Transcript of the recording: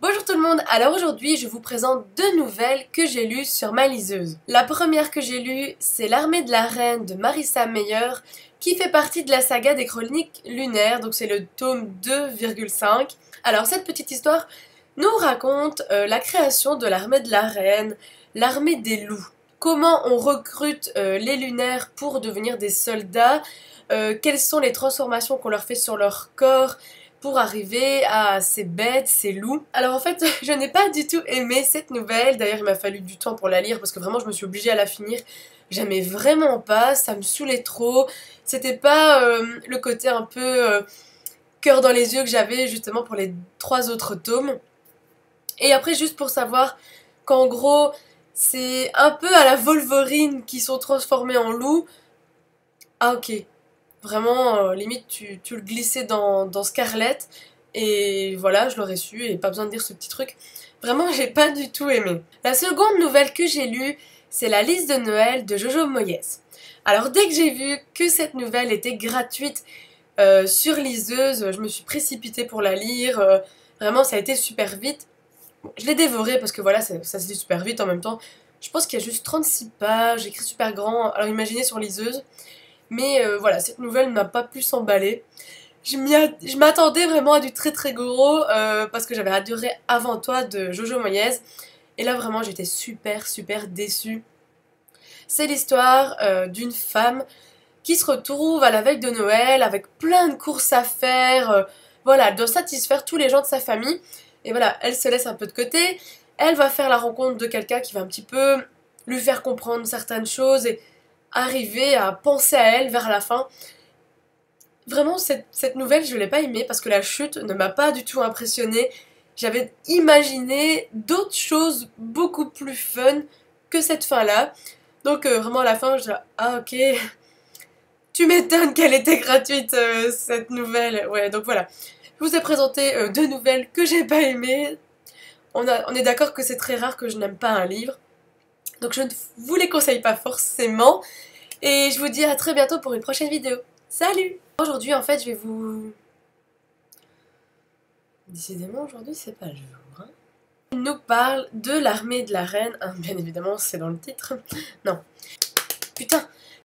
Bonjour tout le monde, alors aujourd'hui je vous présente deux nouvelles que j'ai lues sur ma liseuse. La première que j'ai lue, c'est L'Armée de la Reine de Marissa Meyer, qui fait partie de la saga des Chroniques lunaires, donc c'est le tome 2,5. Alors cette petite histoire nous raconte la création de l'Armée de la Reine, l'armée des loups. Comment on recrute les lunaires pour devenir des soldats, quelles sont les transformations qu'on leur fait sur leur corps, pour arriver à ces bêtes, ces loups. Alors en fait, je n'ai pas du tout aimé cette nouvelle, d'ailleurs il m'a fallu du temps pour la lire parce que vraiment je me suis obligée à la finir. J'aimais vraiment pas, ça me saoulait trop, c'était pas le côté un peu cœur dans les yeux que j'avais justement pour les 3 autres tomes. Et après juste pour savoir qu'en gros c'est un peu à la Wolverine qui sont transformés en loups. Ah ok, vraiment, limite, tu le glissais dans Scarlett, et voilà, je l'aurais su, et pas besoin de dire ce petit truc. Vraiment, j'ai pas du tout aimé. La seconde nouvelle que j'ai lue, c'est La Liste de Noël de Jojo Moyes. Alors, dès que j'ai vu que cette nouvelle était gratuite sur liseuse, je me suis précipitée pour la lire. Vraiment, ça a été super vite. Bon, je l'ai dévorée parce que voilà, ça se lit super vite en même temps. Je pense qu'il y a juste 36 pages, écrit super grand, alors imaginez sur liseuse. Mais voilà, cette nouvelle ne m'a pas plus emballée. Je m'attendais vraiment à du très très gros parce que j'avais adoré Avant toi de Jojo Moyes. Et là vraiment j'étais super super déçue. C'est l'histoire d'une femme qui se retrouve à la veille de Noël avec plein de courses à faire. Voilà, elle doit satisfaire tous les gens de sa famille. Et voilà, elle se laisse un peu de côté. Elle va faire la rencontre de quelqu'un qui va un petit peu lui faire comprendre certaines choses et arriver à penser à elle vers la fin. Vraiment, cette nouvelle, je ne l'ai pas aimée parce que la chute ne m'a pas du tout impressionnée. J'avais imaginé d'autres choses beaucoup plus fun que cette fin-là. Donc vraiment à la fin, je dis ah ok, tu m'étonnes qu'elle était gratuite cette nouvelle. Ouais, donc voilà. Je vous ai présenté deux nouvelles que j'ai pas aimées. On est d'accord que c'est très rare que je n'aime pas un livre. Donc je ne vous les conseille pas forcément. Et je vous dis à très bientôt pour une prochaine vidéo. Salut! Aujourd'hui, en fait, je vais vous... Décidément, aujourd'hui, c'est pas le jour. Hein. Il nous parle de l'armée de la reine. Hein, bien évidemment, c'est dans le titre. Non. Putain!